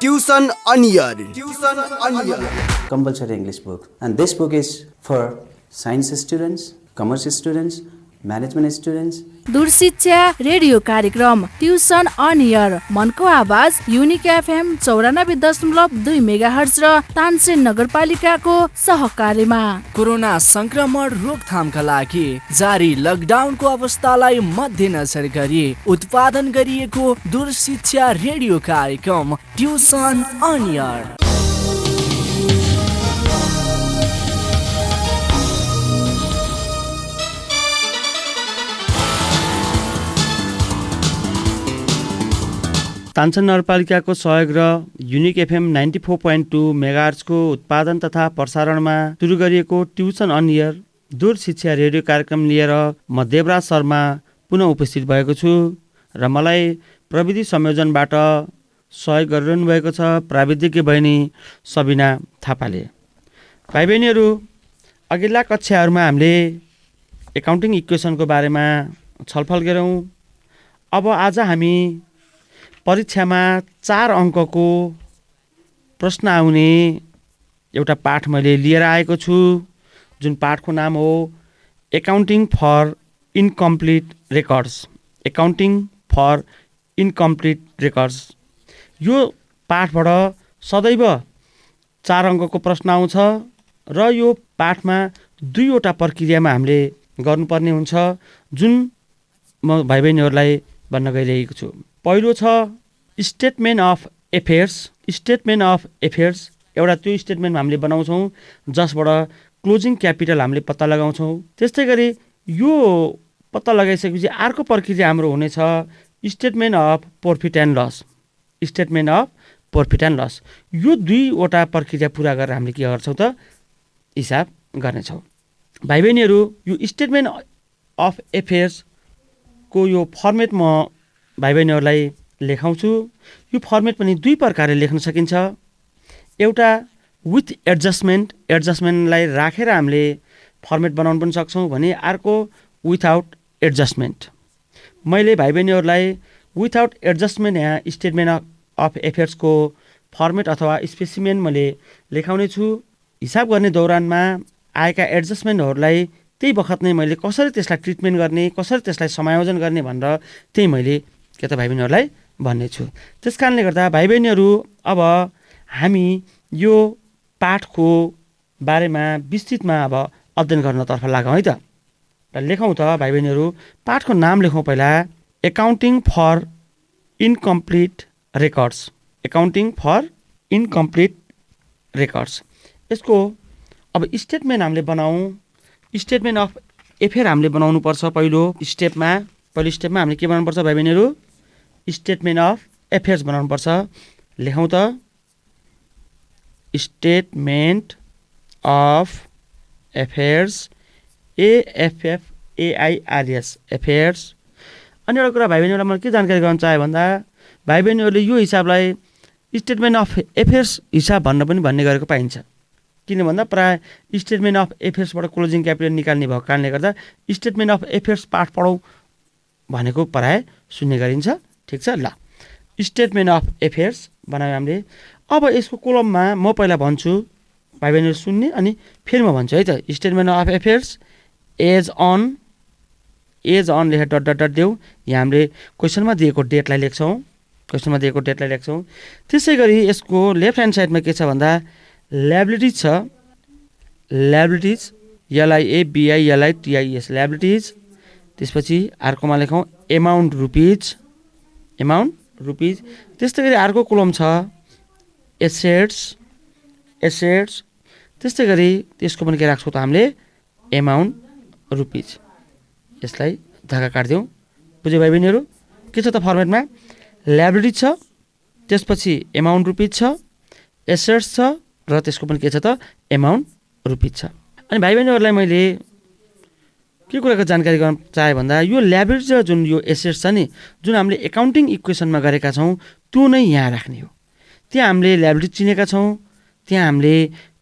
Tuition Onion. Tuition Onion. Compulsory English book, and this book is for science students, commerce students, management students. दूरशिक्षा radio कार्यक्रम tuition on air मनको आवाज unique FM 94.2 megahertz र तानसेन नगरपालिकाको सहकार्यमा corona संक्रमण रोकथामका लागि जारी लकडाउनको अवस्थालाई मध्यनजर गरी उत्पादन गरिएको दूरशिक्षा रेडियो कार्यक्रम ट्युसन अन एयर। तानसेन नगरपालिकाको सहयोग र युनिक एफएम 94.2 मेगाहर्जको उत्पादन तथा प्रसारणमा सुरु गरिएको ट्युसन अन एयर दूर शिक्षा रेडियो कार्यक्रम लिएर म देवराज शर्मा पुनः उपस्थित भएको छु र मलाई प्रविधि संयोजनबाट सहयोग गरिरहनु भएको छ प्राविधिक बहिनी सबिना थापाले। भाइ बहिनीहरू, अघिल्ला कक्षाहरूमा हामीले एकाउन्टिङ इक्वेसनको बारेमा छलफल गऱ्यौँ। अब आज हामी परीक्षामा 4 अङ्कको प्रश्न आउने एउटा पाठ मैले लिएर आएको छु, जुन पाठको नाम हो accounting for incomplete records. Accounting for incomplete records, यो पाठबाट सदैव 4 अङ्कको प्रश्न आउँछ र यो पाठमा 2वटा प्रक्रियामा हामीले गर्नुपर्ने हुन्छ, जुन म भाइ बहिनीहरूलाई भन्न गइरहेको छु। पहिलो छ statement of affairs. Statement of affairs एउटा त्यो स्टेटमेन्ट हामीले बनाउँछौँ जसबाट क्लोजिङ क्यापिटल हामीले पत्ता लगाउँछौँ। त्यस्तै गरी यो पत्ता लगाइसकेपछि अर्को प्रक्रिया हाम्रो हुनेछ statement of profit and loss. Statement of profit and loss, यो 2वटा प्रक्रिया पुरा गरेर हामीले के गर्छौँ त हिसाब गर्नेछौँ। भाइ बहिनीहरू, यो स्टेटमेन्ट अफ एफेयर्सको यो फर्मेट म भाइ बहिनीहरूलाई लेखाउँछु। यो फर्मेट पनि 2 प्रकारले लेख्न सकिन्छ। एउटा विथ एडजस्टमेन्टलाई राखेर हामीले फर्मेट बनाउन पनि सक्छौँ भने अर्को विथआउट एडजस्टमेन्ट। मैले भाइ बहिनीहरूलाई विथआउट एडजस्टमेन्ट यहाँ स्टेटमेन्ट अफ एफेयर्सको फर्मेट अथवा स्पेसिमेन मैले लेखाउने छु। हिसाब गर्ने दौरानमा आएका एडजस्टमेन्टहरूलाई त्यही बखत नै मैले कसरी त्यसलाई ट्रिटमेन्ट गर्ने, कसरी त्यसलाई समायोजन गर्ने भनेर त्यही मैले के त भाइ बहिनीहरूलाई भन्ने छु। त्यस कारणले गर्दा भाइ बहिनीहरू, अब हामी यो पाठको बारेमा विस्तृतमा अब अध्ययन गर्नतर्फ लागौँ है त। र लेखौँ त भाइ बहिनीहरू, पाठको नाम लेखौँ पहिला, accounting for incomplete records. Accounting for incomplete records. यसको अब स्टेटमेन्ट हामीले बनाऊँ। स्टेटमेन्ट अफ एफेयर हामीले बनाउनुपर्छ। पहिलो स्टेपमा हामीले के बनाउनुपर्छ भाइ बहिनीहरू? स्टेटमेन्ट अफ एफेयर्स बनाउनुपर्छ। लेखौँ त statement of affairs, AFFAIRS affairs. अनि एउटा कुरा भाइ बहिनीहरूलाई मैले के जानकारी गराउन चाहेँ भन्दा, भाइ बहिनीहरूले यो हिसाबलाई स्टेटमेन्ट अफ एफेयर्स हिसाब भन्ने गरेको पाइन्छ। किन भन्दा प्रायः स्टेटमेन्ट अफ एफेयर्सबाट क्लोजिङ क्यापिटल निकाल्ने भएको कारणले गर्दा स्टेटमेन्ट अफ एफेयर्स पाठ पढौँ भनेको प्रायः सुन्ने गरिन्छ। ठिक छ, ल स्टेटमेन्ट अफ एफेयर्स बनायो हामीले। अब यसको कोलममा म पहिला भन्छु, भाइ बहिनीहरू सुन्ने, अनि फेरि म भन्छु है त। Statement of affairs as on लेखेर डट डट डट देऊ। यहाँ हामीले क्वेसनमा दिएको डेटलाई लेख्छौँ। त्यसै गरी यसको लेफ्ट ह्यान्ड साइडमा के छ भन्दा ल्याबिलिटिज छ। Liabilities LIABILITIS liabilities. त्यसपछि अर्कोमा लेखौँ एमाउन्ट रुपिज। त्यस्तै गरी अर्को कोलम छ एसेट्स। त्यस्तै गरी त्यसको पनि के राख्छौँ त हामीले एमाउन्ट रुपिज। यसलाई धक्का काटिदिउँ। बुझ्यो भाइ बहिनीहरू? के छ त फर्मेटमा? ल्याबिलिटिज छ, त्यसपछि एमाउन्ट रुपिज छ, एसेट्स छ, र त्यसको पनि के छ त एमाउन्ट रुपिज छ। अनि भाइ बहिनीहरूलाई मैले के कुराको जानकारी गर्न चाहेँ भन्दा, यो ल्याबिलिटी र जुन यो एसेट्स छ नि, जुन हामीले एकाउन्टिङ इक्वेसनमा गरेका छौँ त्यो नै यहाँ राख्ने हो। त्यहाँ हामीले ल्याबिलिटी चिनेका छौँ, त्यहाँ हामीले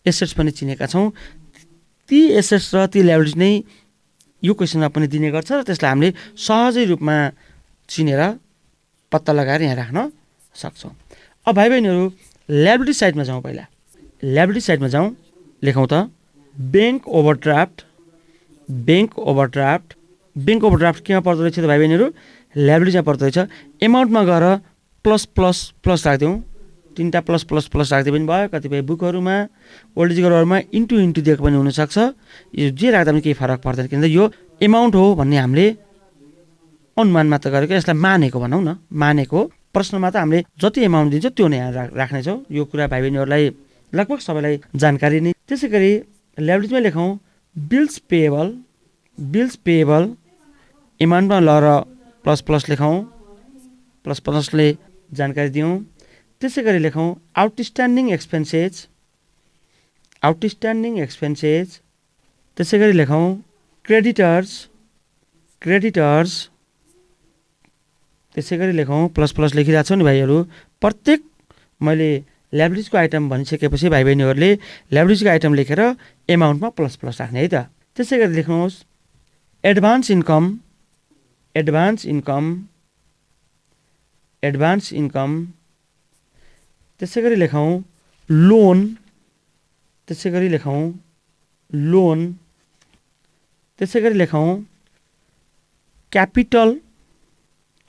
एसेट्स पनि चिनेका छौँ। ती एसेट्स र ती ल्याबिलिटी नै यो क्वेसनमा पनि दिने गर्छ र त्यसलाई हामीले सहजै रूपमा चिनेर पत्ता लगाएर यहाँ राख्न सक्छौँ। अब भाइ बहिनीहरू, ल्याबिलिटी साइडमा जाउँ पहिला। ल्याबिलिटी साइडमा जाउँ, लेखौँ त bank overdraft. Bank overdraft, bank overdraft केमा पर्दो रहेछ त भाइ बहिनीहरू? ल्याबिलिटीमा पर्दो रहेछ। एमाउन्टमा गएर प्लस प्लस प्लस राखिदिउँ, 3टा प्लस प्लस प्लस राख्दै पनि भयो। कतिपय बुकहरूमा ओल्ड इजहरूमा इन्टु इन्टु दिएको पनि हुनसक्छ। यो जे राख्दा पनि केही फरक पर्दैन, किनभने यो एमाउन्ट हो भन्ने हामीले अनुमान मात्र गरेको, यसलाई मानेको भनौँ न, मानेको। प्रश्नमा त हामीले जति एमाउन्ट दिन्छ त्यो नै राख्नेछौँ। यो कुरा भाइ बहिनीहरूलाई लगभग सबैलाई जानकारी नै। त्यसै गरी ल्याबिलिटीमा लेखौँ बिल्स पेएबल। बिल्स पेएबल एमाउन्टमा लगेर प्लस प्लस लेखौँ, प्लस प्लसले जानकारी दिउँ। त्यसै गरी लेखौँ आउटस्ट्यान्डिङ एक्सपेन्सेस। Outstanding expenses. त्यसै गरी लेखौँ क्रेडिटर्स। क्रेडिटर्स। त्यसै गरी लेखौँ प्लस प्लस लेखिरहेको छु नि भाइहरू। प्रत्येक मैले ल्याबिलिटीको आइटम भनिसकेपछि भाइ बहिनीहरूले ल्याबिलिटीको आइटम लेखेर एमाउन्टमा प्लस प्लस राख्ने है त। त्यसै गरी लेख्नुहोस् advance income. Advance income. Advance income. त्यसै गरी लेखौँ लोन। त्यसै गरी लेखौँ लोन। त्यसै गरी लेखौँ क्यापिटल,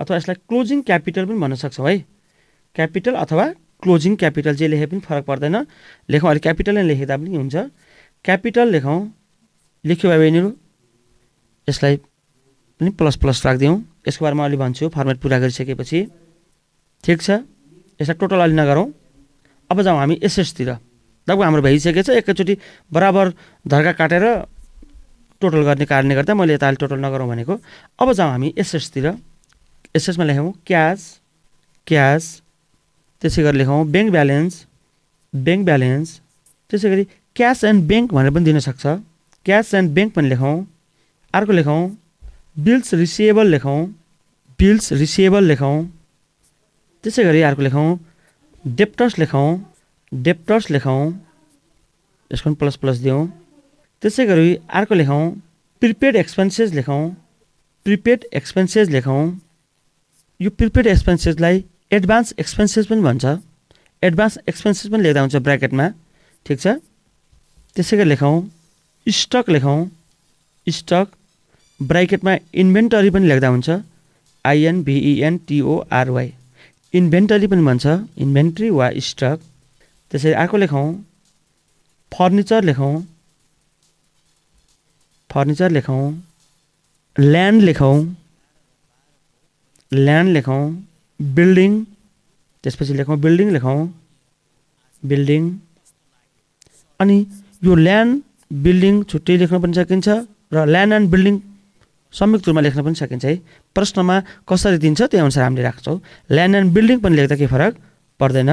अथवा यसलाई क्लोजिङ क्यापिटल पनि भन्न सक्छौँ है। क्यापिटल अथवा क्लोजिङ क्यापिटल जे लेखे पनि फरक पर्दैन। लेखौँ, अहिले क्यापिटल नै लेखेदा पनि हुन्छ। क्यापिटल लेखौँ, लेख्यो भाइ बहिनीहरू। यसलाई पनि प्लस प्लस राखिदिउँ। यसको बारेमा अलि भन्छु फर्मेट पुरा गरिसकेपछि। ठिक छ, यसलाई टोटल अलि नगरौँ। अब जाउँ हामी एसेसतिर। लगभग हाम्रो भइसकेको छ। एकैचोटि बराबर धर्का काटेर टोटल गर्ने कारणले गर्दा मैले यता अलि टोटल नगरौँ भनेको। अब जाउँ हामी एसेसतिर। एसेसमा लेखौँ क्यास। क्यास। त्यसै गरी लेखौँ ब्याङ्क ब्यालेन्स। Bank balance. त्यसै गरी क्यास एन्ड ब्याङ्क भनेर पनि दिन सक्छ। क्यास एन्ड ब्याङ्क पनि लेखौँ। अर्को लेखौँ बिल्स रिसिएबल लेखौँ। बिल्स रिसिएबल लेखौँ। त्यसै गरी अर्को लेखौँ डेप्टर्स लेखौँ। डेप्टर्स लेखौँ। यसको पनि प्लस प्लस दिउँ। त्यसै गरी अर्को लेखौँ प्रिपेड एक्सपेन्सेस लेखौँ। प्रिपेड एक्सपेन्सेस लेखौँ। यो प्रिपेड एक्सपेन्सेसलाई एडभान्स एक्सपेन्सेस पनि भन्छ। एडभान्स एक्सपेन्सेस पनि लेख्दा हुन्छ ब्र्याकेटमा। ठिक छ। त्यसै गरी लेखौँ स्टक लेखौँ। स्टक ब्राकेटमा इन्भेन्टरी पनि लेख्दा हुन्छ। INVENTORY। इन्भेन्टरी पनि भन्छ, इन्भेन्ट्री वा स्टक। त्यसरी अर्को लेखौँ फर्निचर लेखौँ। फर्निचर लेखौँ। ल्यान्ड लेखौँ। ल्यान्ड लेखौँ। बिल्डिङ। त्यसपछि लेखौँ बिल्डिङ लेखौँ। बिल्डिङ। अनि यो ल्यान्ड बिल्डिङ छुट्टै लेख्न पनि सकिन्छ र ल्यान्ड एन्ड बिल्डिङ संयुक्त रूपमा लेख्न पनि सकिन्छ है। प्रश्नमा कसरी दिन्छ त्यही अनुसार हामीले राख्छौँ। ल्यान्ड एन्ड बिल्डिङ पनि लेख्दा केही फरक पर्दैन।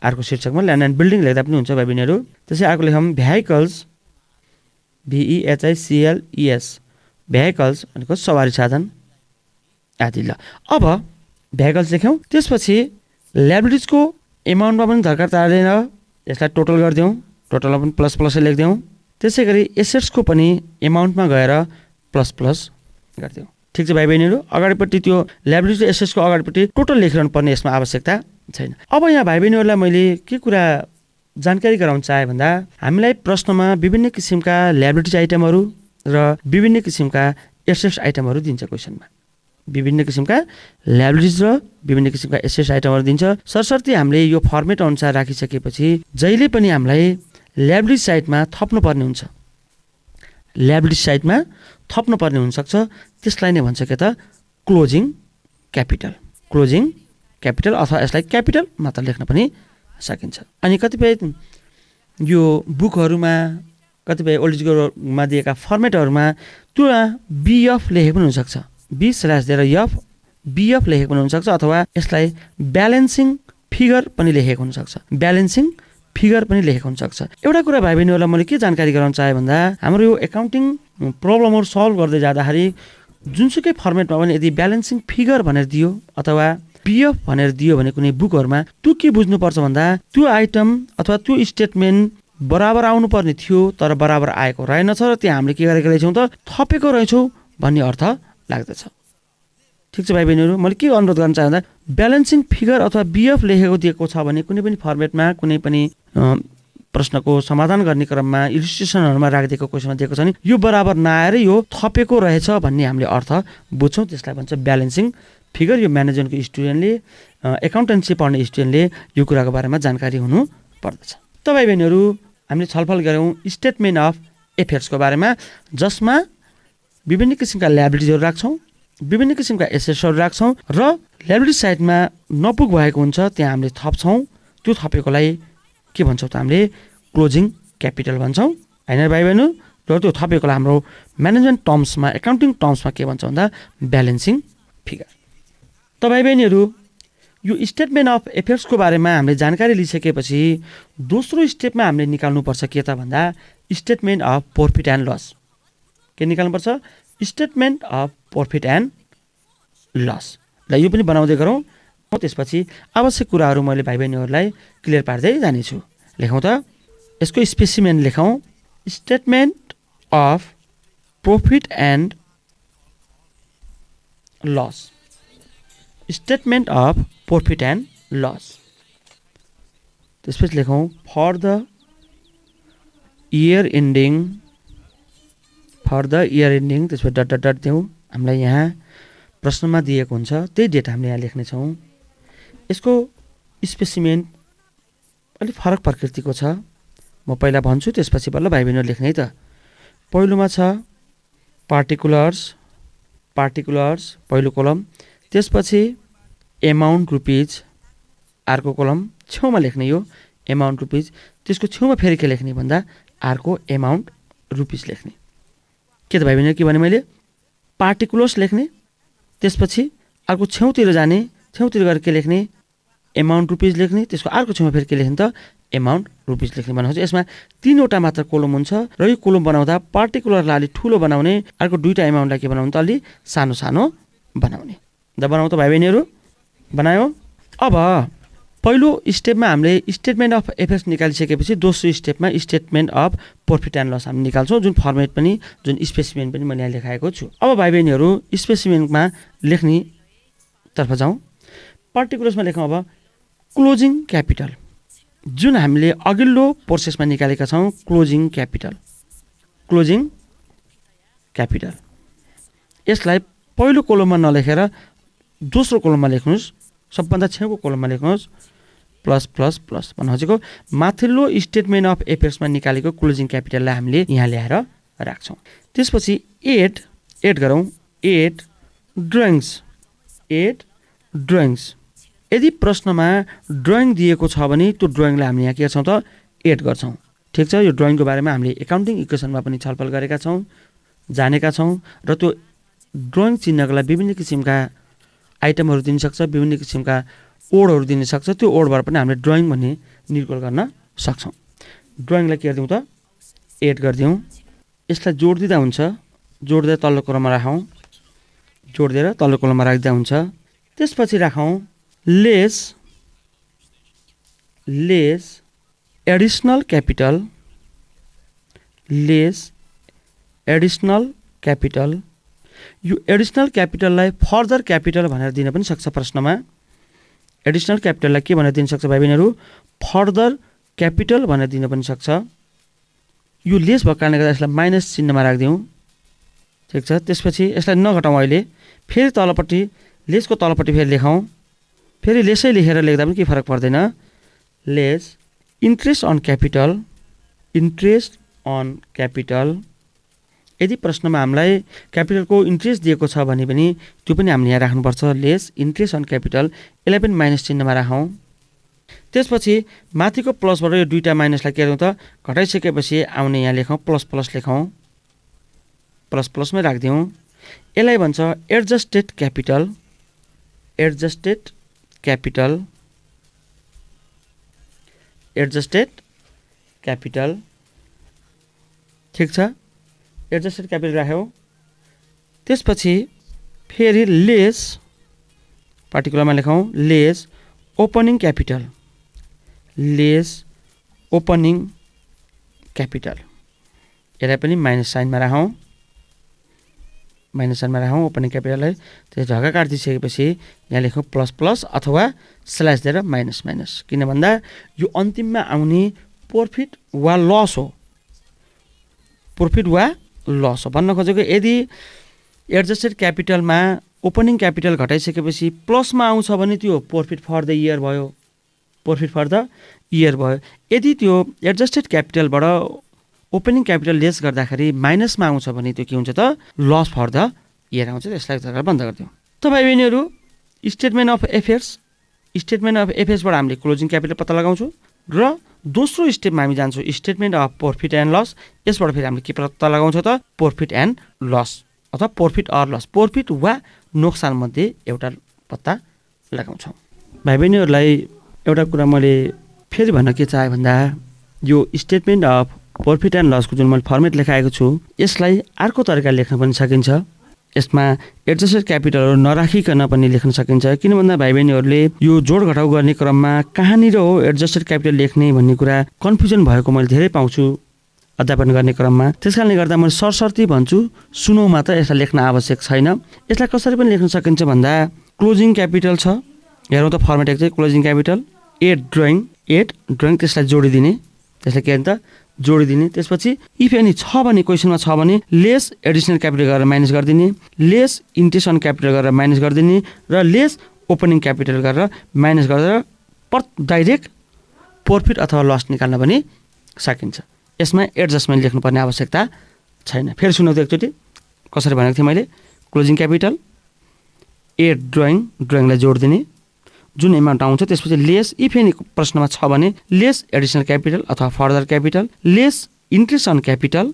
अर्को शीर्षकमा ल्यान्ड एन्ड बिल्डिङ लेख्दा पनि हुन्छ भाइ बहिनीहरू। त्यसै अर्को लेखौँ भेहिकल्स। VEHICLES। भेहिकल्स भनेको सवारी साधन आदि। ल अब भेहिकल्स लेख्यौँ। त्यसपछि ल्याबिलिटिजको एमाउन्टमा पनि दरकार तार्दैन, यसलाई टोटल गरिदिउँ। टोटलमा पनि प्लस प्लसै लेखिदिउँ। त्यसै गरी एसेट्सको पनि एमाउन्टमा गएर प्लस प्लस गरिदिउँ। ठिक छ भाइ बहिनीहरू। अगाडिपट्टि त्यो ल्याबिलिटी एसेट्सको अगाडिपट्टि टोटल लेखिरहनु पर्ने यसमा आवश्यकता छैन। अब यहाँ भाइ बहिनीहरूलाई मैले के कुरा जानकारी गराउन चाहेँ भन्दा हामीलाई प्रश्नमा विभिन्न किसिमका ल्याबिलिटी आइटमहरू र विभिन्न किसिमका एसेट्स आइटमहरू दिन्छ। क्वेसनमा विभिन्न किसिमका ल्याबिलिटिज र विभिन्न किसिमका एसेट्स आइटमहरू दिन्छ। सरसर्ती हामीले यो फर्मेट अनुसार राखिसकेपछि जहिले पनि हामीलाई ल्याबिलिटी साइडमा थप्नुपर्ने हुन्छ। ल्याबिलिटी साइडमा थप्नुपर्ने हुनसक्छ। त्यसलाई नै भन्छ के त क्लोजिङ क्यापिटल। क्लोजिङ क्यापिटल अथवा यसलाई क्यापिटल मात्र लेख्न पनि सकिन्छ। अनि कतिपय यो बुकहरूमा कतिपय ओल्ड इजमा दिएका फर्मेटहरूमा त्यो BF लेखेको पनि हुनसक्छ। B/ दिएर BF लेखेको पनि हुनसक्छ। अथवा यसलाई ब्यालेन्सिङ फिगर पनि लेखेको हुनसक्छ। ब्यालेन्सिङ फिगर पनि लेखेको हुनसक्छ। एउटा कुरा भाइ बहिनीहरूलाई मैले के जानकारी गराउन चाहेँ भन्दा हाम्रो यो एकाउन्टिङ प्रब्लमहरू सल्भ गर्दै जाँदाखेरि जुनसुकै फर्मेटमा पनि यदि ब्यालेन्सिङ फिगर भनेर दियो अथवा BF भनेर दियो भने कुनै बुकहरूमा त्यो के बुझ्नुपर्छ भन्दा त्यो आइटम अथवा त्यो स्टेटमेन्ट बराबर आउनुपर्ने थियो तर बराबर आएको रहेनछ र त्यहाँ हामीले के गरेको रहेछौँ त थपेको रहेछौँ भन्ने अर्थ लाग्दछ। ठिक छ भाइ बहिनीहरू, मैले के अनुरोध गर्न चाहँदा ब्यालेन्सिङ फिगर अथवा बिएफ लेखेको दिएको छ भने कुनै पनि फर्मेटमा कुनै पनि प्रश्नको समाधान गर्ने क्रममा इलिस्ट्रेसनहरूमा राखिदिएको क्वेसनमा दिएको छ नि यो बराबर नआएर यो थपेको रहेछ भन्ने हामीले अर्थ बुझ्छौँ, त्यसलाई भन्छ ब्यालेन्सिङ फिगर। यो म्यानेजमेन्टको स्टुडेन्टले एकाउन्टेन्सी पढ्ने स्टुडेन्टले यो कुराको बारेमा जानकारी हुनु पर्दछ। त भाइ बहिनीहरू, हामीले छलफल गऱ्यौँ स्टेटमेन्ट अफ एफेयर्सको बारेमा, जसमा विभिन्न किसिमका ल्याबिलिटिजहरू राख्छौँ, विभिन्न किसिमका एसेट्सहरू राख्छौँ र ल्याबिलिटी साइडमा नपुग भएको हुन्छ त्यहाँ हामीले थप्छौँ। त्यो थपेकोलाई के भन्छौँ त हामीले क्लोजिङ क्यापिटल भन्छौँ होइन भाइ बहिनी। र त्यो थपेकोलाई हाम्रो म्यानेजमेन्ट टर्म्समा एकाउन्टिङ टर्म्समा के भन्छ भन्दा ब्यालेन्सिङ फिगर। त भाइ बहिनीहरू, यो स्टेटमेन्ट अफ एफेयर्सको बारेमा हामीले जानकारी लिइसकेपछि दोस्रो स्टेपमा हामीले निकाल्नुपर्छ के त भन्दा statement of profit and loss. के निकाल्नुपर्छ? Statement of profit and loss. ल यो पनि बनाउँदै गरौँ। त्यसपछि आवश्यक कुराहरू मैले भाइ बहिनीहरूलाई क्लियर पार्दै जानेछु। लेखौँ त, यसको स्पेसिमेन लेखौँ। Statement of profit and loss. Statement of profit and loss. त्यसपछि लेखौँ फर द इयर एन्डिङ, त्यसपछि डट डट डट दिउँ। हामीलाई यहाँ प्रश्नमा दिएको हुन्छ त्यही डेट हामीले यहाँ लेख्नेछौँ। यसको स्पेसिमेन अलिक फरक प्रकृतिको छ, म पहिला भन्छु त्यसपछि बल्ल भाइ बहिनीहरू लेख्ने है त। पहिलोमा छ पार्टिकुलर्स पहिलो कोलम, त्यसपछि एमाउन्ट रुपिज अर्को कोलम, छेउमा लेख्ने यो एमाउन्ट रुपिज, त्यसको छेउमा फेरि के लेख्ने भन्दा अर्को एमाउन्ट रुपिज लेख्ने। के त भाइ बहिनी के भने मैले पार्टिकुलर्स लेख्ने, त्यसपछि अर्को छेउतिर जाने, छेउतिर गएर के लेख्ने एमाउन्ट रुपिज लेख्ने, त्यसको अर्को छेउमा फेरि के लेख्ने त एमाउन्ट रुपिज लेख्ने भनेको चाहिँ यसमा 3वटा मात्र कोलम हुन्छ र यो कोलम बनाउँदा पार्टिकुलरलाई अलिक ठुलो बनाउने, अर्को 2टा एमाउन्टलाई के बनाउनु त अलि सानो सानो बनाउने। द बनाउँ त भाइ बहिनीहरू, बनायो। अब पहिलो स्टेपमा हामीले स्टेटमेन्ट अफ एफेयर्स निकालिसकेपछि दोस्रो स्टेपमा statement of profit and loss हामीले निकाल्छौँ, जुन फर्मेट पनि जुन स्पेसिमेन पनि मैले यहाँ लेखाएको छु। अब भाइ बहिनीहरू स्पेसिमेनमा लेख्ने तर्फ जाउँ। पार्टिकुलर्समा लेखौँ अब क्लोजिङ क्यापिटल, जुन हामीले अघिल्लो प्रोसेसमा निकालेका छौँ। क्लोजिङ क्यापिटल यसलाई पहिलो कोलममा नलेखेर दोस्रो कोलममा लेख्नुहोस्, सबभन्दा छेउको कोलममा लेख्नुहोस् प्लस प्लस प्लस भन्नु खोजेको माथिल्लो स्टेटमेन्ट अफ एफेयर्समा निकालेको क्लोजिङ क्यापिटललाई हामीले यहाँ ल्याएर राख्छौँ। त्यसपछि एड गरौँ। Add drawings. यदि प्रश्नमा ड्रइङ दिएको छ भने त्यो ड्रइङलाई हामीले यहाँ के गर्छौँ त एड गर्छौँ। ठिक छ, यो ड्रइङको बारेमा हामीले एकाउन्टिङ इक्वेसनमा पनि छलफल गरेका छौँ, जानेका छौँ। र त्यो ड्रइङ चिन्हको लागि विभिन्न किसिमका आइटमहरू दिन सक्छ, विभिन्न किसिमका ओडहरू दिन सक्छ। त्यो ओडबाट पनि हामीले ड्रइङ भन्ने निर्गोल गर्न सक्छौँ। ड्रइङलाई के गरिदिउँ त एड गरिदिउँ। यसलाई जोड दिँदा हुन्छ, जोड्दै तल्लो कोलममा राखौँ, जोडिदिएर तल्लो कोलममा राख्दा हुन्छ। त्यसपछि राखौँ लेस एडिसनल क्यापिटल। यो एडिसनल क्यापिटललाई फर्दर क्यापिटल भनेर दिन पनि सक्छ प्रश्नमा। एडिसनल क्यापिटललाई के भनेर दिन सक्छ भाइ बहिनीहरू? फर्दर क्यापिटल भनेर दिन पनि सक्छ। यो लेस भएको कारणले गर्दा यसलाई माइनस चिन्हमा राखिदिउँ। ठिक छ, त्यसपछि यसलाई नघटाउँ। अहिले फेरि तलपट्टि लेसको तलपट्टि फेरि लेखौँ। फेरि लेसै लेखेर लेख्दा पनि केही फरक पर्दैन। Less interest on capital. यदि प्रश्नमा हामीलाई क्यापिटलको इन्ट्रेस्ट दिएको छ भने पनि त्यो पनि हामीले यहाँ राख्नुपर्छ। लेस इन्ट्रेस्ट अन क्यापिटल, यसलाई पनि माइनस चिन्हमा राखौँ। त्यसपछि माथिको प्लसबाट यो 2टा माइनसलाई के गर्छौँ त घटाइसकेपछि आउने यहाँ लेखौँ प्लस प्लस लेखौँ, प्लस प्लसमै राखिदिउँ। यसलाई भन्छ एडजस्टेड क्यापिटल। ठिक छ, एडजस्टेड क्यापिटल राख्यौँ। त्यसपछि फेरि लेस पार्टिकुलरमा लेखौँ लेस ओपनिङ क्यापिटल। यसलाई पनि माइनस साइनमा राखौँ। माइनस साइनमा राखौँ ओपनिङ क्यापिटललाई। त्यो झ्याका काटिदिइसकेपछि यहाँ लेखौँ प्लस प्लस अथवा स्ल्यास दिएर माइनस माइनस, किन भन्दा यो अन्तिममा आउने प्रफिट वा लस हो, प्रफिट वा लस हो भन्न खोजेको। यदि एडजस्टेड क्यापिटलमा ओपनिङ क्यापिटल घटाइसकेपछि प्लसमा आउँछ भने त्यो प्रफिट फर द इयर भयो, प्रफिट फर द इयर भयो। यदि त्यो एडजस्टेड क्यापिटलबाट ओपनिङ क्यापिटल लेस गर्दाखेरि माइनसमा आउँछ भने त्यो के हुन्छ त लस फर द इयर आउँछ। यसलाई बन्द गरिदिउँ। त भाइ बहिनीहरू statement of affairs, statement of एफेयर्सबाट हामीले क्लोजिङ क्यापिटल पत्ता लगाउँछौँ र दोस्रो स्टेपमा हामी जान्छौँ statement of profit and loss. यसबाट फेरि हामीले के पत्ता लगाउँछौँ त प्रफिट एन्ड लस अथवा प्रफिट अर लस, प्रफिट वा नोक्सान मध्ये एउटा पत्ता लगाउँछौँ। भाइ बहिनीहरूलाई एउटा कुरा मैले फेरि भन्न के चाहेँ भन्दा यो स्टेटमेन्ट अफ प्रफिट एन्ड लसको जुन मैले फर्मेट लेखाएको छु यसलाई अर्को तरिकाले लेख्न पनि सकिन्छ। यसमा एडजस्टेड क्यापिटलहरू नराखिकन पनि लेख्न सकिन्छ, किन भन्दा भाइ बहिनीहरूले यो जोड घटाउ गर्ने क्रममा कहाँनिर हो एडजस्टेड क्यापिटल लेख्ने भन्ने कुरा कन्फ्युजन भएको मैले धेरै पाउँछु अध्यापन गर्ने क्रममा। त्यस कारणले गर्दा मैले सरसर्ती भन्छु सुनौमा त यसलाई लेख्न आवश्यक छैन। यसलाई कसरी पनि लेख्न सकिन्छ भन्दा क्लोजिङ क्यापिटल छ, हेरौँ त फर्मेट एक चाहिँ क्लोजिङ क्यापिटल एड ड्रइङ त्यसलाई जोडिदिने, त्यसलाई के भन्छ जोडिदिने। त्यसपछि इफ एनी छ भने क्वेसनमा छ भने लेस एडिसनल क्यापिटल गरेर माइनस गरिदिने, लेस इन्ट्रेस्ट अन क्यापिटल गरेर माइनस गरिदिने र लेस ओपनिङ क्यापिटल गरेर माइनस गरेर डाइरेक्ट प्रफिट अथवा लस निकाल्न पनि सकिन्छ। यसमा एडजस्टमेन्ट लेख्नुपर्ने आवश्यकता छैन। फेरि सुनौ त एकचोटि कसरी भनेको थिएँ मैले। क्लोजिङ क्यापिटल एड ड्रइङलाई जोडिदिने जुन एमाउन्ट आउँछ, त्यसपछि लेस इफ एनी प्रश्नमा छ भने लेस एडिसनल क्यापिटल अथवा further capital, less interest on capital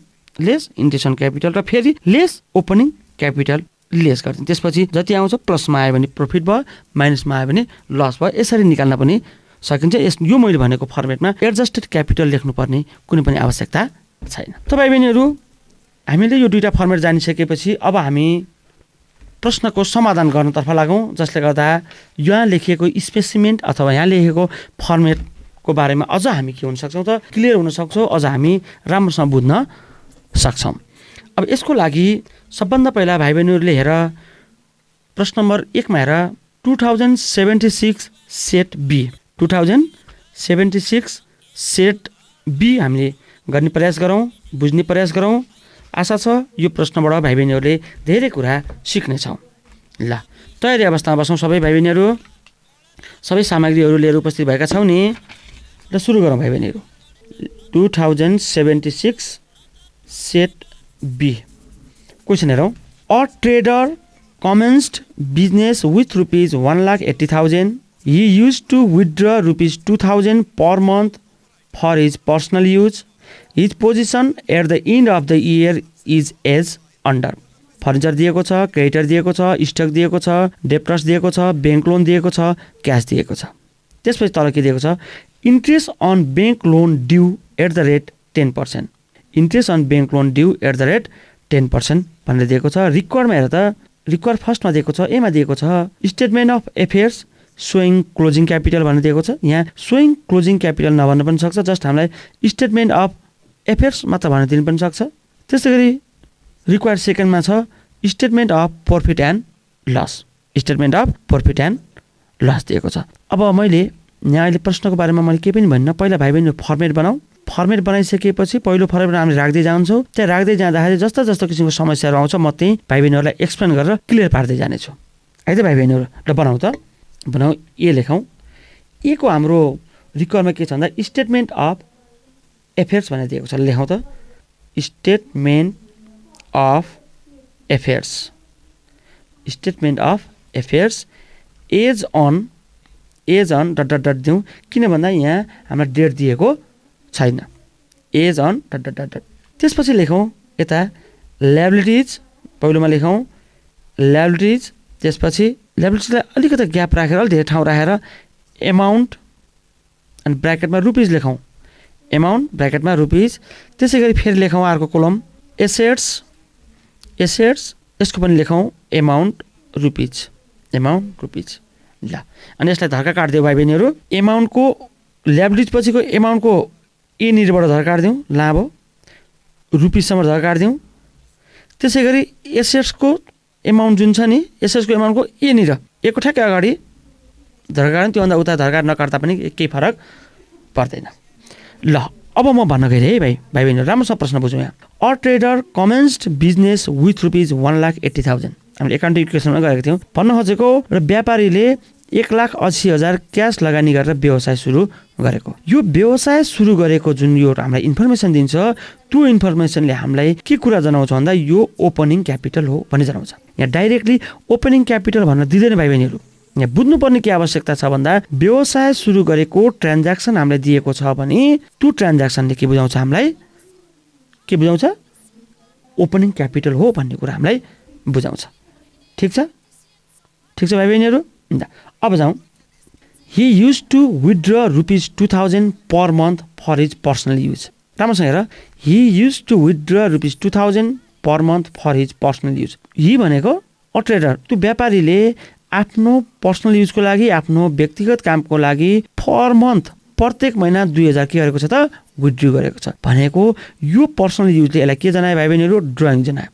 र फेरि लेस ओपनिङ क्यापिटल लेस गरिदिने। त्यसपछि जति आउँछ प्लसमा आयो भने प्रफिट भयो, माइनसमा आयो भने लस भयो। यसरी निकाल्न पनि सकिन्छ। यो मैले भनेको फर्मेटमा एडजस्टेड क्यापिटल लेख्नुपर्ने कुनै पनि आवश्यकता छैन। त भाइ बहिनीहरू हामीले यो दुईवटा फर्मेट जानिसकेपछि अब हामी प्रश्नको समाधान गर्नतर्फ लागौँ, जसले गर्दा यहाँ लेखिएको स्पेसिमेन्ट अथवा यहाँ लेखेको फर्मेटको बारेमा अझ हामी के हुन सक्छौँ त क्लियर हुन सक्छौँ, अझ हामी राम्रोसँग बुझ्न सक्छौँ। अब यसको लागि सबभन्दा पहिला भाइ बहिनीहरूले हेर प्रश्न नम्बर 1मा हेर 2076 सेट बी, 2076 सेट बी हामीले गर्ने प्रयास गरौँ, बुझ्ने प्रयास गरौँ। आशा छ यो प्रश्नबाट भाइ बहिनीहरूले धेरै कुरा सिक्नेछौँ। ल तयारी अवस्थामा बसौँ सबै भाइ बहिनीहरू, सबै सामग्रीहरू लिएर उपस्थित भएका छौँ नि। र सुरु गरौँ भाइ बहिनीहरू। 2076 सेट बी क्वेसन हेरौँ। A trader commenced business with rupees 1,80,000. He used to withdraw rupees 2,000 per month for his personal use. His position at the end of the year is as under. Furniture दिएको छ, creditor दिएको छ, stock दिएको छ, debtors दिएको छ, bank loan दिएको छ, क्यास दिएको छ। त्यसपछि तल के दिएको छ interest on bank loan due at the rate 10%, interest on bank loan due at the rate 10% भनेर दिएको छ। रिक्वायरमा हेर त रिक्वायर फर्स्टमा दिएको छ, एमा दिएको छ statement of affairs showing closing capital भनेर दिएको छ। यहाँ सोइङ क्लोजिङ क्यापिटल नभन्न पनि सक्छ, जस्ट हामीलाई स्टेटमेन्ट अफ एफेयर्स मात्र भन्न दिनु पनि सक्छ। त्यस्तै गरी रिक्वायर सेकेन्डमा छ statement of profit and loss, statement of profit and loss दिएको छ। अब मैले यहाँ अहिले प्रश्नको बारेमा मैले केही पनि भन्न, पहिला भाइ बहिनी फर्मेट बनाऊ। फर्मेट बनाइसकेपछि पहिलो फर्मेट हामीले राख्दै जान्छौँ। त्यहाँ राख्दै जाँदाखेरि जस्तो जस्तो किसिमको समस्याहरू आउँछ म त्यही भाइ बहिनीहरूलाई एक्सप्लेन गरेर क्लियर पार्दै जानेछु। है त भाइ बहिनीहरू, ल बनाऊ त, बनाऊ। ए लेखौँ। ए को हाम्रो रिक्वायरमा के छ भन्दा स्टेटमेन्ट अफ एफेयर्स भनेर दिएको छ। लेखौँ त statement of affairs, statement of affairs as on dot dot dot दिउँ, किन भन्दा यहाँ हामीलाई डेट दिएको छैन। As on dot dot dot dot. त्यसपछि लेखौँ यता ल्याबिलिटिज, पहिलोमा लेखौँ ल्याबिलिटिज, त्यसपछि ल्याबिलिटिजलाई अलिकति ग्याप राखेर अलिक धेरै ठाउँ राखेर एमाउन्ट अनि ब्राकेटमा रुपिज लेखौँ, एमाउन्ट ब्राकेटमा रुपिज। त्यसै गरी फेरि लेखौँ अर्को कोलम एसेट्स, यसको पनि लेखौँ एमाउन्ट रुपिज, एमाउन्ट रुपिज। ल अनि यसलाई धर्का काटिदियो भाइ बहिनीहरू। एमाउन्टको ल्याबिलिटिज पछिको एमाउन्टको ए निरबाट धर्का काटिदिउँ, लाभ रुपिजसम्म धर्का काटिदिउँ। त्यसै गरी एसेट्सको एमाउन्ट जुन छ नि एसेट्सको एमाउन्टको यहाँनिर एको ठ्याक्कै अगाडि धर्का त्योभन्दा उता धर्का नकाट्दा पनि केही फरक पर्दैन। ल अब म भन्न गएँ है भाइ बहिनीहरू राम्रोसँग प्रश्न बुझौँ यहाँ। A trader commenced business with rupees 1,80,000 हामीले एकाउन्टिङ इक्वेसनमा गरेको थियौँ। भन्न खोजेको र व्यापारीले 1,80,000 क्यास लगानी गरेर व्यवसाय सुरु गरेको। यो व्यवसाय सुरु गरेको जुन यो हामीलाई इन्फर्मेसन दिन्छ त्यो इन्फर्मेसनले हामीलाई के कुरा जनाउँछ भन्दा यो ओपनिङ क्यापिटल हो भन्ने जनाउँछ। यहाँ डाइरेक्टली ओपनिङ क्यापिटल भन्न दिँदैन भाइ बहिनीहरू। यहाँ बुझ्नुपर्ने के आवश्यकता छ भन्दा व्यवसाय सुरु गरेको ट्रान्ज्याक्सन हामीलाई दिएको छ भने त्यो ट्रान्ज्याक्सनले के बुझाउँछ हामीलाई के बुझाउँछ ओपनिङ क्यापिटल हो भन्ने कुरा हामीलाई बुझाउँछ। ठिक छ भाइ बहिनीहरू। अब जाउँ। He use to withdraw rupees 2,000 per month for his personal use. राम्रोसँग हेर, he use to withdraw rupees 2,000 per month for his personal use. He भनेको अ ट्रेडर त्यो व्यापारीले आफ्नो पर्सनल युजको लागि आफ्नो व्यक्तिगत कामको लागि पर मन्थ प्रत्येक महिना 2,000 के गरेको छ त विथड्र गरेको छ भनेको यो पर्सनल युजले यसलाई के जनायो भाइ बहिनीहरू ड्रइङ जनायो।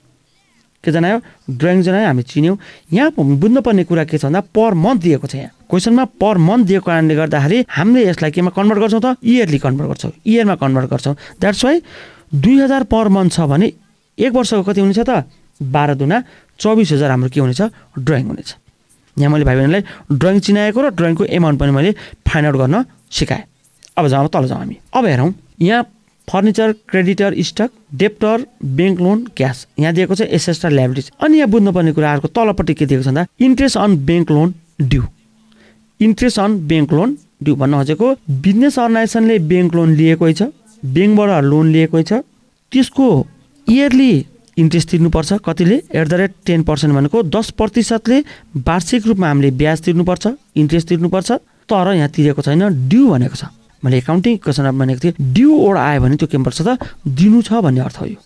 के जनायो ड्रइङ जनायो हामी चिन्यौँ। यहाँ बुझ्नुपर्ने कुरा के छ भन्दा पर मन्थ दिएको छ। यहाँ क्वेसनमा पर मन्थ दिएको कारणले गर्दाखेरि हामीले यसलाई केमा कन्भर्ट गर्छौँ त इयरली कन्भर्ट गर्छौँ इयरमा कन्भर्ट गर्छौँ। द्याट्स वाइ 2,000 पर मन्थ छ भने एक वर्षको कति हुनेछ त 12 दुना 24,000 हाम्रो के हुनेछ ड्रइङ हुनेछ। यहाँ मैले भाइ बहिनीलाई ड्रइङ चिनाएको र ड्रइङको एमाउन्ट पनि मैले फाइन्ड आउट गर्न सिकाएँ। अब जाउँ तल जाउँ हामी। अब हेरौँ यहाँ furniture creditor stock debtor bank loan cash यहाँ दिएको छ एसेट्स र लायबिलिटिज। अनि यहाँ बुझ्नुपर्ने कुराहरूको तलपट्टि के दिएको छ भन्दा interest on bank loan due. Interest on bank loan due भन्न खोजेको बिजनेस अर्गनाइजेसनले ब्याङ्क लोन लिएकै छ ब्याङ्कबाट लोन लिएकै छ त्यसको इयरली इन्ट्रेस्ट तिर्नुपर्छ कतिले @10% भनेको 10%ले वार्षिक रूपमा हामीले ब्याज तिर्नुपर्छ इन्ट्रेस्ट तिर्नुपर्छ। तर यहाँ तिरेको छैन ड्यू भनेको छ। मैले एकाउन्टिङ क्वेसनमा भनेको थिएँ ड्यू ओड आयो भने त्यो के पर्छ त दिनु छ भन्ने अर्थ हो। यो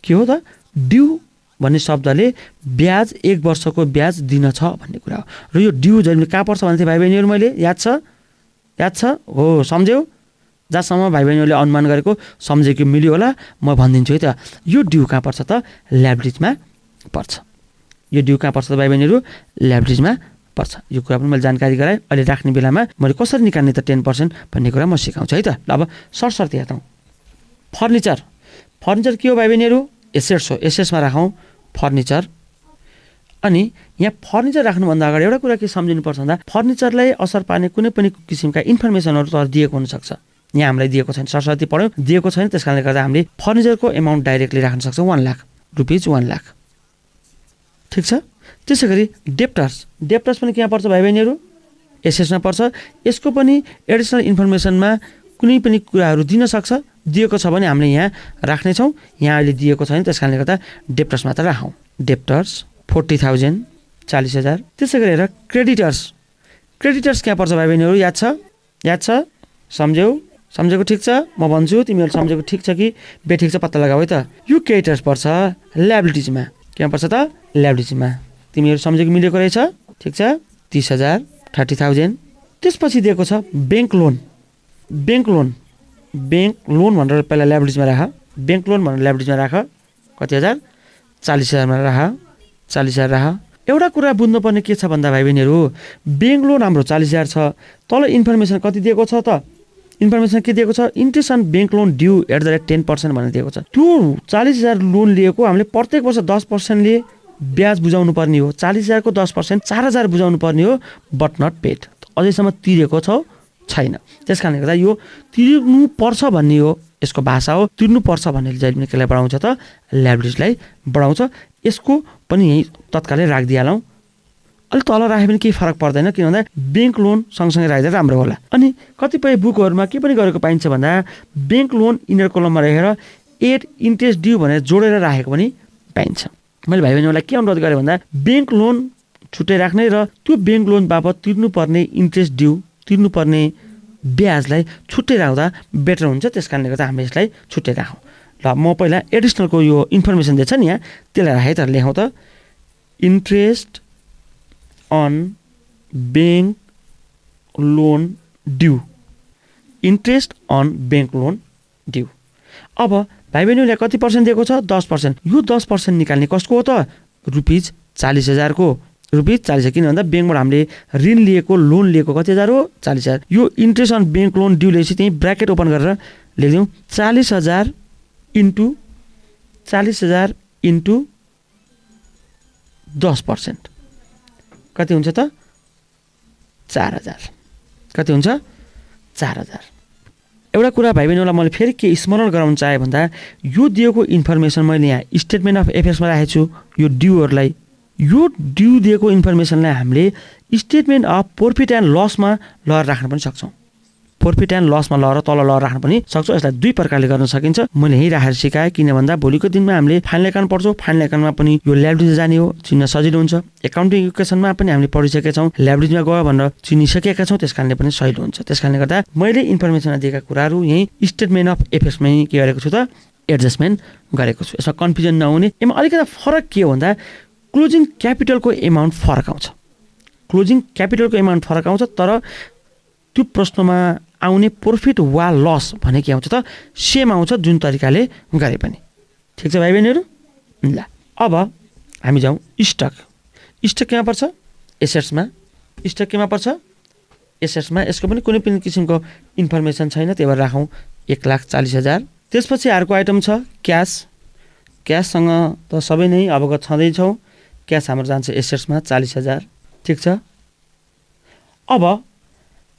के हो त ड्यू भन्ने शब्दले ब्याज 1 वर्षको ब्याज दिन छ भन्ने कुरा हो। र यो ड्यू जहिले कहाँ पर्छ भने चाहिँ भाइ बहिनीहरू मैले याद छ हो सम्झ्यौ जहाँसम्म भाइ बहिनीहरूले अनुमान गरेको सम्झेको मिल्यो होला म भनिदिन्छु है त। यो ड्यू कहाँ पर्छ त लायबिलिटिजमा पर्छ। यो ड्यू कहाँ पर्छ त भाइ बहिनीहरू लायबिलिटिजमा पर्छ। यो कुरा पनि मैले जानकारी गराएँ। अहिले राख्ने बेलामा मैले कसरी निकाल्ने त 10% भन्ने कुरा म सिकाउँछु है त। ल अब सरसर्ती हेर्छौँ। फर्निचर के हो भाइ बहिनीहरू एसेट्स हो। एसेट्समा राखौँ फर्निचर। अनि यहाँ फर्निचर राख्नुभन्दा अगाडि एउटा कुरा के सम्झिनुपर्छ भन्दा फर्निचरलाई असर पार्ने कुनै पनि किसिमका इन्फर्मेसनहरू तर दिएको हुनसक्छ। यहाँ हामीलाई दिएको छैन सरस्वती पढ्यौँ दिएको छैन त्यस कारणले गर्दा हामीले फर्निचरको एमाउन्ट डाइरेक्टली राख्न सक्छौँ 1 लाख रुपिज 1 लाख। ठिक छ। त्यसै गरी डेप्टर्स पनि कहाँ पर्छ भाइ बहिनीहरू एसेट्समा पर्छ। यसको पनि एडिसनल इन्फर्मेसनमा कुनै पनि कुराहरू दिन सक्छ दिएको छ भने हामीले यहाँ राख्नेछौँ। यहाँ अहिले दिएको छैन त्यस कारणले गर्दा डेप्टर्स मात्र राखौँ। डेप्टर्स 40,000 40,000। त्यसै गरेर क्रेडिटर्स कहाँ पर्छ भाइ बहिनीहरू याद छ सम्झेको ठिक छ म भन्छु तिमीहरू सम्झेको ठिक छ कि बेठिक छ पत्ता लगाऊ है त। यो क्रेडिटर्स पर्छ लायबिलिटिजमा। कहाँ पर्छ त लायबिलिटिजमा। तिमीहरू सम्झेको मिलेको रहेछ ठिक छ 30,000 30,000। त्यसपछि दिएको छ ब्याङ्क लोन भनेर पहिला लायबिलिटिजमा राख। ब्याङ्क लोन भनेर लायबिलिटिजमा राख कति हजार 40,000मा राख 40,000 राख। एउटा कुरा बुझ्नुपर्ने के छ भन्दा भाइ बहिनीहरू ब्याङ्क लोन हाम्रो 40,000 छ। तल इन्फर्मेसन कति दिएको छ त इन्फर्मेसन के दिएको छ interest on bank loan due @10% भनेर दिएको छ। त्यो 40,000 लोन लिएको हामीले प्रत्येक वर्ष 10%ले ब्याज बुझाउनु पर्ने हो। 40,000 को 10% 4,000 बुझाउनु पर्ने हो बट नट पेड। अझैसम्म तिरेको छैन। त्यस कारणले गर्दा यो तिर्नु पर्छ भन्ने हो यसको भाषा हो। तिर्नु पर्छ भन्ने जहिले पनि केलाई बढाउँछ त लायबिलिटिजलाई बढाउँछ। यसको पनि यही तत्कालै राखिदिइहालौँ। अलिक तल राखे पनि केही फरक पर्दैन किन भन्दा ब्याङ्क लोन सँगसँगै राख्दा राम्रो होला। अनि कतिपय बुकहरूमा के पनि गरेको पाइन्छ भन्दा ब्याङ्क लोन इनर कलममा राखेर एड इन्ट्रेस्ट ड्यू भनेर जोडेर राखेको पनि पाइन्छ। मैले भाइ बहिनीहरूलाई के अनुरोध गरेँ भन्दा ब्याङ्क लोन छुट्टै राख्ने र त्यो ब्याङ्क लोन बापत तिर्नुपर्ने इन्ट्रेस्ट ड्यू तिर्नुपर्ने ब्याजलाई छुट्टै राख्दा बेटर हुन्छ। त्यस कारणले गर्दा हामी यसलाई छुट्टै राखौँ। ल म पहिला एडिसनलको यो इन्फर्मेसन दिएछ नि यहाँ त्यसलाई राखेँ त लेखौँ त interest on bank loan due. Interest on bank loan due. अब भाइ बहिनीहरूले कति पर्सेन्ट दिएको छ 10%। यो 10% निकाल्ने कसको हो त रुपिज 40,000 को। रुपिज 40,000 किन भन्दा ब्याङ्कबाट हामीले ऋण लिएको लोन लिएको कति हजार हो 40,000। यो interest on bank loan due लिएपछि त्यही ब्र्याकेट ओपन गरेर लेखिदिउँ 40,000 इन्टु 40,000 इन्टु 10% कति हुन्छ त 4,000। कति हुन्छ 4,000। एउटा कुरा भाइ बहिनीहरूलाई मैले फेरि के स्मरण गराउन चाहे भन्दा यो दिएको इन्फर्मेसन मैले यहाँ स्टेटमेन्ट अफ एफेयर्समा राखेको छु। यो ड्यूहरूलाई यो ड्यू दिएको इन्फर्मेसनलाई हामीले स्टेटमेन्ट अफ प्रॉफिट एन्ड लसमा लगेर राख्न पनि सक्छौँ। प्रॉफिट एन्ड लसमा लगेर तल लगेर राख्न पनि सक्छौँ। यसलाई दुई प्रकारले गर्न सकिन्छ। मैले यहीँ राखेर सिकाएँ किन भन्दा भोलिको दिनमा हामीले फाइनल एकाउन्ट पढ्छौँ। फाइनल एकाउन्टमा पनि यो ल्याबिलिटी जाने हो, चिन्न सजिलो हुन्छ। एकाउन्टिङ इक्वेसनमा पनि हामीले पढिसकेका छौँ, ल्याबिलिटीमा गयो भनेर चिनिसकेका छौँ, त्यस कारणले पनि सजिलो हुन्छ। त्यस कारणले गर्दा मैले इन्फर्मेसनमा दिएका कुराहरू यहीँ स्टेटमेन्ट अफ एफेयर्समै के गरेको छु त एडजस्टमेन्ट गरेको छु। यसमा कन्फ्युजन नहुने। यसमा अलिकति फरक के हो भन्दा क्लोजिङ क्यापिटलको एमाउन्ट फरक आउँछ। क्लोजिङ क्यापिटलको एमाउन्ट फरक आउँछ, तर त्यो प्रश्नमा आउने प्रॉफिट वा लस भने के आउँछ त सेम आउँछ जुन तरिकाले गरे पनि। ठिक छ भाइ बहिनीहरू। ल अब हामी जाउँ स्टक। स्टक केमा पर्छ एसेट्समा। स्टक केमा पर्छ एसेट्समा। यसको पनि कुनै पनि किसिमको इन्फर्मेसन छैन, त्यही भएर राखौँ 1,40,000। त्यसपछि अर्को आइटम छ क्यास। क्याससँग त सबै नै अवगत छँदैछौँ। क्यास हाम्रो जान्छ एसेट्समा 40,000। ठिक छ। अब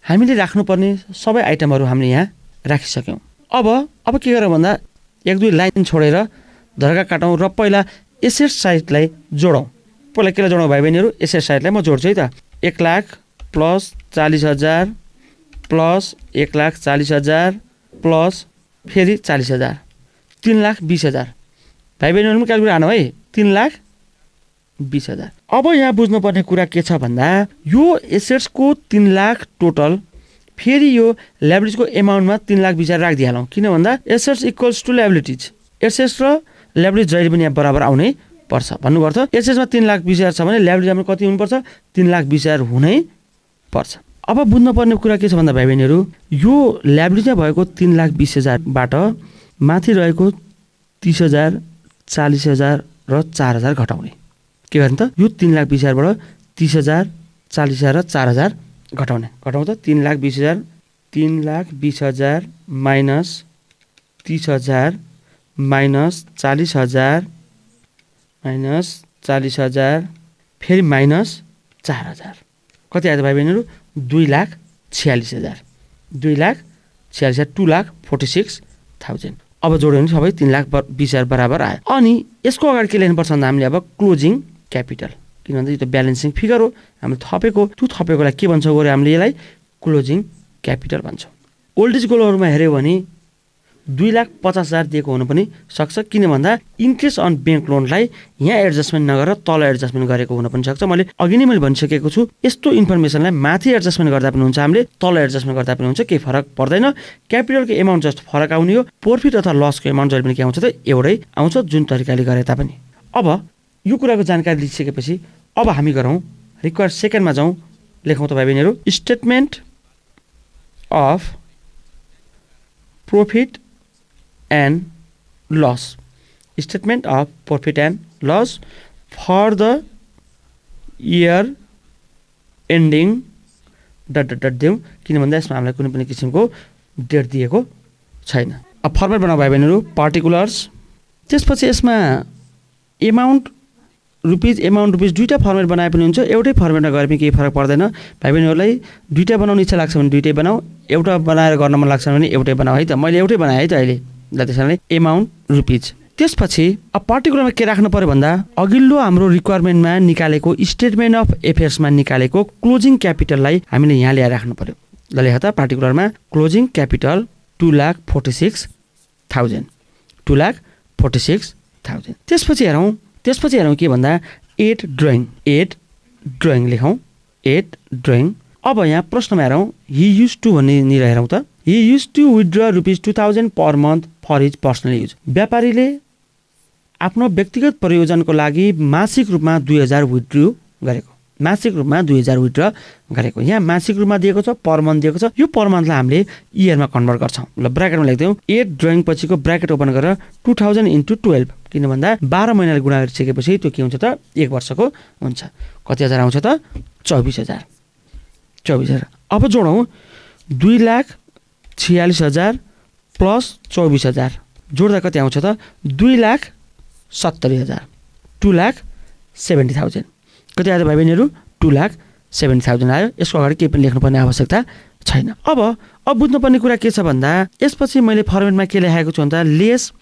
हामीले राख्नुपर्ने सबै आइटमहरू हामीले यहाँ राखिसक्यौँ। अब के गरौँ भन्दा एक दुई लाइन छोडेर धर्का काटौँ र पहिला एसेट साइडलाई जोडौँ। पहिला केलाई जोडौँ भाइ बहिनीहरू एसेट साइडलाई म जोड्छु है त। 1,00,000 प्लस 40,000 प्लस 1,40,000 प्लस फेरि 40,000 3,20,000। भाइ बहिनीहरू पनि क्यालकुलेट हानौँ है 3,20,000। अब यहाँ बुझ्नुपर्ने कुरा के छ भन्दा यो एसेट्सको 3,00,000 टोटल फेरि यो ल्याबिलिटीजको एमाउन्टमा 3,20,000 राखिदिइहालौँ। किन भन्दा assets equals to liabilities. Assets र ल्याबिलिटिज जहिले पनि यहाँ बराबर आउनै पर्छ। भन्नुको अर्थ एसेट्समा 3,20,000 छ भने ल्याबिलिटीमा कति हुनुपर्छ 3,20,000 हुनै पर्छ। अब बुझ्नुपर्ने कुरा के छ भन्दा भाइ बहिनीहरू यो ल्याबिलिटीमा भएको 3,20,000बाट माथि रहेको 30,000 40,000 र 4,000 घटाउने। के गर्ने त यो 3,20,000बाट 30,000 40,000 र 4,000 घटाउने। घटाउँ त 3,20,000 माइनस 30,000 माइनस 40,000 माइनस 40,000 फेरि माइनस 4,000 कति आयो त भाइ बहिनीहरू 2,46,000। 2,46,000 2,46,000। अब जोड्यो भने सबै 3,20,000 बराबर आयो। अनि यसको अगाडि के लेख्नुपर्छ भन्दा हामीले अब क्लोजिङ क्यापिटल। किन भन्दा यो त ब्यालेन्सिङ फिगर हो, हामीले थपेको त्यो थपेकोलाई के भन्छौँ गऱ्यो हामीले यसलाई क्लोजिङ क्यापिटल भन्छौँ। ओल्ड एज गोलहरूमा हेऱ्यो भने 2,50,000 दिएको हुनु पनि सक्छ। किन भन्दा इन्ट्रेस्ट अन ब्याङ्क लोनलाई यहाँ एडजस्टमेन्ट नगरेर तल एडजस्टमेन्ट गरेको हुन पनि सक्छ। मैले अघि नै मैले भनिसकेको छु यस्तो इन्फर्मेसनलाई माथि एडजस्टमेन्ट गर्दा पनि हुन्छ, हामीले तल एडजस्टमेन्ट गर्दा पनि हुन्छ, केही फरक पर्दैन। क्यापिटलको एमाउन्ट जस्तो फरक आउने हो, प्रॉफिट अथवा लसको एमाउन्ट जहिले पनि के आउँछ त एउटै आउँछ जुन तरिकाले गरे तापनि। अब यो कुराको जानकारी लिइसकेपछि अब हामी गरौँ रिक्वायर्ड सेकेन्डमा जाउँ। लेखौँ त भाइ बहिनीहरू statement of profit and loss. Statement of profit and loss for the year ending dot दिउँ। किन भन्दा यसमा हामीलाई कुनै पनि किसिमको डेट दिएको छैन। अब फर्मेट बनाऊ भाइ बहिनीहरू पार्टिकुलर्स। त्यसपछि यसमा एमाउन्ट रुपिज दुईवटा फर्मेट बनाए पनि हुन्छ, एउटै फर्मेटमा गरे पनि केही फरक पर्दैन। भाइ बहिनीहरूलाई दुईवटा बनाउने इच्छा लाग्छ भने दुईटै बनाऊ, एउटा बनाएर गर्न मन लाग्छ भने एउटै बनाऊ है त। मैले एउटै बनाएँ है त अहिले। ल त्यसैले एमाउन्ट रुपिज। त्यसपछि अब पार्टिकुलरमा के राख्नु पर्यो भन्दा अघिल्लो हाम्रो रिक्वायरमेन्टमा निकालेको स्टेटमेन्ट अफ एफेयर्समा निकालेको क्लोजिङ क्यापिटललाई हामीले यहाँ ल्याएर राख्नु पर्यो। ल लेख त पार्टिकुलरमा क्लोजिङ क्यापिटल 2,46,000। 2,46,000। त्यसपछि हेरौँ के भन्दा 8 ड्रइङ लेखौँ 8 ड्रइङ। अब यहाँ प्रश्नमा हेरौँ हि युज टु भन्ने निर हेरौँ त he use to withdraw rupees 2,000 per month for his personal use. व्यापारीले आफ्नो व्यक्तिगत प्रयोजनको लागि मासिक रूपमा 2,000 विथड्रु गरेको। मासिक रूपमा 2000 विथड्र गरेको। यहाँ मासिक रूपमा दिएको छ, पर मन्थ दिएको छ। यो पर मन्थलाई हामीले इयरमा कन्भर्ट गर्छौँ। ल ब्राकेटमा लेख्दियौँ 8 ड्रइङ पछिको ब्राकेट ओपन गरेर 2000 × 12 किन भन्दा 12 महिनाले गुणा गरिसकेपछि त्यो के हुन्छ त 1 वर्षको हुन्छ। कति हजार आउँछ त 24,000। अब जोडौँ 2,46,000 प्लस 24,000 जोड्दा कति आउँछ त 2,70,000 2,70,000 कति आयो भाइ बहिनीहरू 2,70,000 आयो। यसको अगाडि केही पनि लेख्नुपर्ने आवश्यकता छैन। अब बुझ्नुपर्ने कुरा के छ भन्दा यसपछि मैले फर्मेटमा के लेखेको छु भन्दा लेस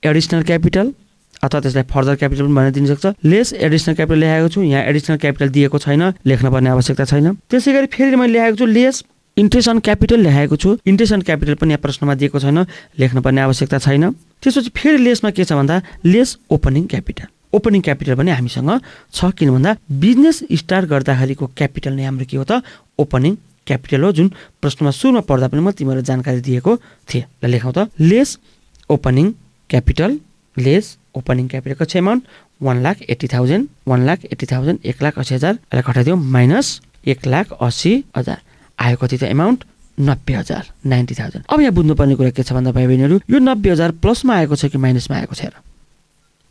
एडिसनल क्यापिटल अथवा त्यसलाई फर्दर क्यापिटल पनि भनेर दिन सक्छ। लेस एडिसनल क्यापिटल लेखेको छु, यहाँ एडिसनल क्यापिटल दिएको छैन, लेख्नुपर्ने आवश्यकता छैन। त्यसै गरी फेरि मैले लेखेको छु लेस इन्ट्रेस्ट अन क्यापिटल लेखेको छु, इन्ट्रेस्ट अन क्यापिटल पनि यहाँ प्रश्नमा दिएको छैन, लेख्नुपर्ने आवश्यकता छैन। त्यसपछि फेरि लेसमा के छ भन्दा lace opening capital. Opening capital पनि हामीसँग छ, किन भन्दा बिजनेस स्टार्ट गर्दाखेरिको क्यापिटल नै हाम्रो के हो त ओपनिङ क्यापिटल हो, जुन प्रश्नमा सुरुमा पढ्दा पनि म तिमीलाई जानकारी दिएको थिएँ। ल लेखौँ त less opening capital. Less opening क्यापिटलको छ एमाउन्ट 1,80,000 1,80,000 1,80,000 यसलाई घटाइदिउँ माइनस 1,80,000 आयो कति त एमाउन्ट 90,000 90,000। अब यहाँ बुझ्नुपर्ने कुरा के छ भन्दा भाइ बहिनीहरू यो 90,000 प्लसमा आएको छ कि माइनसमा आएको छ र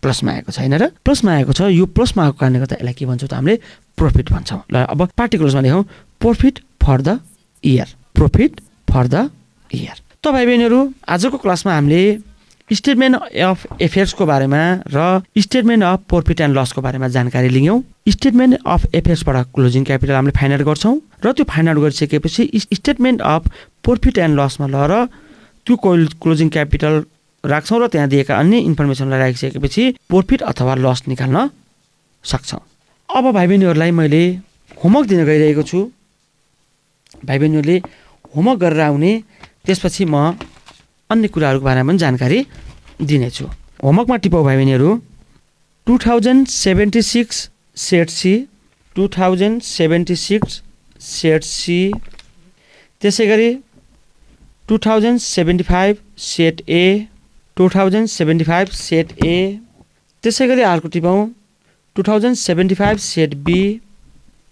प्लसमा आएको छैन र प्लसमा आएको छ। यो प्लसमा आएको कारणले गर्दा यसलाई के भन्छौँ त हामीले प्रफिट भन्छौँ। ल अब पार्टिकुलर्समा लेखौँ profit for the year. Profit for the year. त भाइ बहिनीहरू आजको क्लासमा हामीले स्टेटमेन्ट अफ एफेयर्सको बारेमा र स्टेटमेन्ट अफ प्रफिट एन्ड लसको बारेमा जानकारी लियौँ। स्टेटमेन्ट अफ एफेयर्सबाट क्लोजिङ क्यापिटल हामीले फाइन्ड आउट गर्छौँ र त्यो फाइन्ड आउट गरिसकेपछि स्टेटमेन्ट अफ प्रफिट एन्ड लसमा लगेर त्यो क्लोजिङ क्यापिटल राख्छौँ र त्यहाँ दिएका अन्य इन्फर्मेसनलाई राखिसकेपछि प्रफिट अथवा लस निकाल्न सक्छौँ। अब भाइ बहिनीहरूलाई मैले होमवर्क दिन गइरहेको छु। भाइ बहिनीहरूले होमवर्क गरेर आउने, त्यसपछि म अन्य कुराहरूको बारेमा पनि जानकारी दिनेछु। होमवर्कमा टिपौ भाइ बहिनीहरू 2076 सेट सी 2076 सेट सी, त्यसै गरी 2075 सेट ए 2075 सेट ए, त्यसै गरी अर्को टिपौँ 2075 सेट बी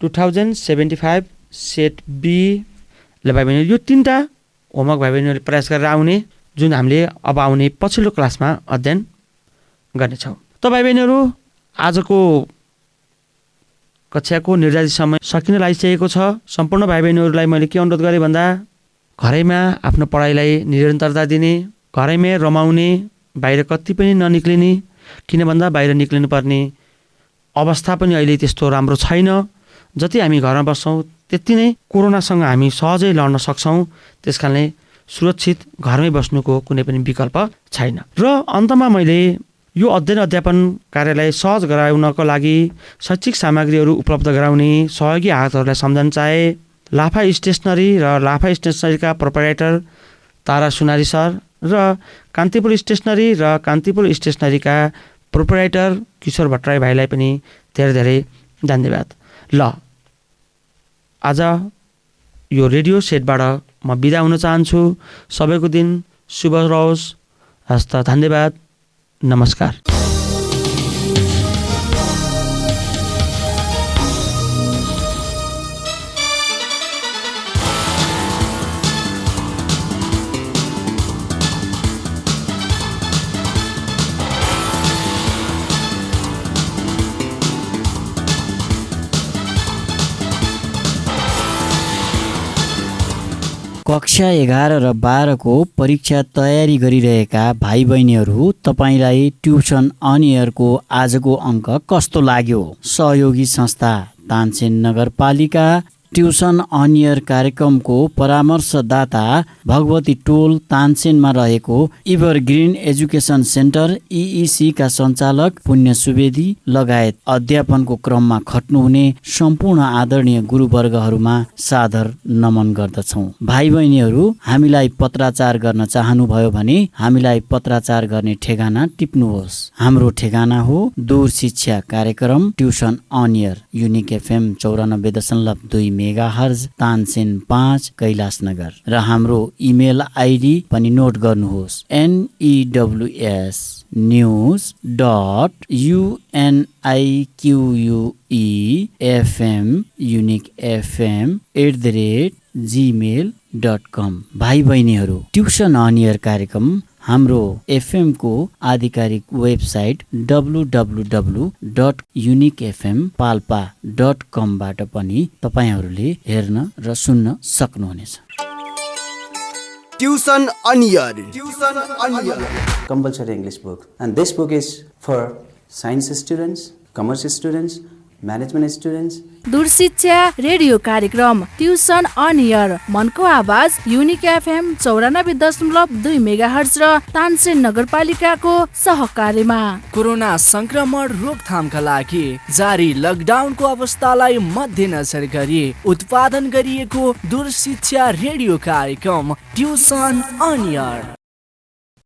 2075 सेट बी। ल भाइ बहिनी यो 3टा होमवर्क भाइ बहिनीहरूले प्रयास गरेर आउने, जुन हामीले अब आउने पछिल्लो क्लासमा अध्ययन गर्नेछौँ। त भाइ बहिनीहरू आजको कक्षाको निर्धारित समय सकिन लागिसकेको छ। सम्पूर्ण भाइ बहिनीहरूलाई मैले के अनुरोध गरेँ भन्दा घरैमा आफ्नो पढाइलाई निरन्तरता दिने, घरैमै रमाउने, बाहिर कति पनि ननिक्लिने, किन भन्दा बाहिर निक्लिनु पर्ने अवस्था पनि अहिले त्यस्तो राम्रो छैन। जति हामी घरमा बस्छौँ त्यति नै कोरोनासँग हामी सहजै लड्न सक्छौँ। त्यसकारणले सुरक्षित घरमै बस्नुको कुनै पनि विकल्प छैन। र अन्तमा मैले यो अध्ययन अध्यापन कार्यलाई सहज गराउनको लागि शैक्षिक सामग्रीहरू उपलब्ध गराउने सहयोगी हातहरूलाई सम्झन चाहे लाफा स्टेसनरी र लाफा स्टेसनरीका प्रोप्राइटर तारा सुनारी सर र कान्तिपुर स्टेसनरी र कान्तिपुर स्टेसनरीका प्रोप्राइटर किशोर भट्टराई भाइलाई पनि धेरै धेरै धन्यवाद। ल आज यो रेडियो सेटबाट म बिदा हुन चाहन्छु। सबैको दिन शुभ रहोस्। हस्त धन्यवाद। नमस्कार। कक्षा 11 र 12 को परीक्षा तयारी गरिरहेका भाइ बहिनीहरू तपाईलाई ट्युसन अन एयरको आजको अङ्क कस्तो लाग्यो? सहयोगी संस्था तानसेन नगरपालिका ट्युसन अन एयर कार्यक्रमको परामर्शदाता भगवती टोल तानसेनमा रहेको इभरग्रिन एजुकेसन सेन्टर EEC का सञ्चालक पुण्य सुवेदी लगायत अध्यापनको क्रममा खट्नुहुने सम्पूर्ण आदरणीय गुरुवर्गहरूमा सादर नमन गर्दछौँ। भाइ बहिनीहरू हामीलाई पत्राचार गर्न चाहनुभयो भने हामीलाई पत्राचार गर्ने ठेगाना टिप्नुहोस्। हाम्रो ठेगाना हो दूर शिक्षा कार्यक्रम tuition on air Unique FM 94.2 megahertz Tansen 5 Kailashnagar र हाम्रो इमेल आइडी पनि नोट गर्नुहोस् NEWS news.uniquefm@gmail.com। भाइ बहिनीहरू, ट्युसन अन एयर कार्यक्रम हाम्रो एफएम को आधिकारिक वेबसाइट www.uniquefmpalpa.com बाट पनि तपाईहरूले हेर्न र सुन्न सक्नुहुनेछ। Tuition on air Compulsory English book. And this book is for science students, commerce students, management students. दूरशिक्षा रेडियो कार्यक्रम ट्युसन अन एयर मनको आवाज युनिक एफएम 94.2 मेगाहर्ज र तानसेन नगरपालिकाको सहकार्यमा। कोरोना संक्रमण रोकथामका लागि जारी लकडाउनको अवस्थालाई मध्यनजर गरी उत्पादन गरिएको दूरशिक्षा रेडियो कार्यक्रम ट्युसन अन एयर।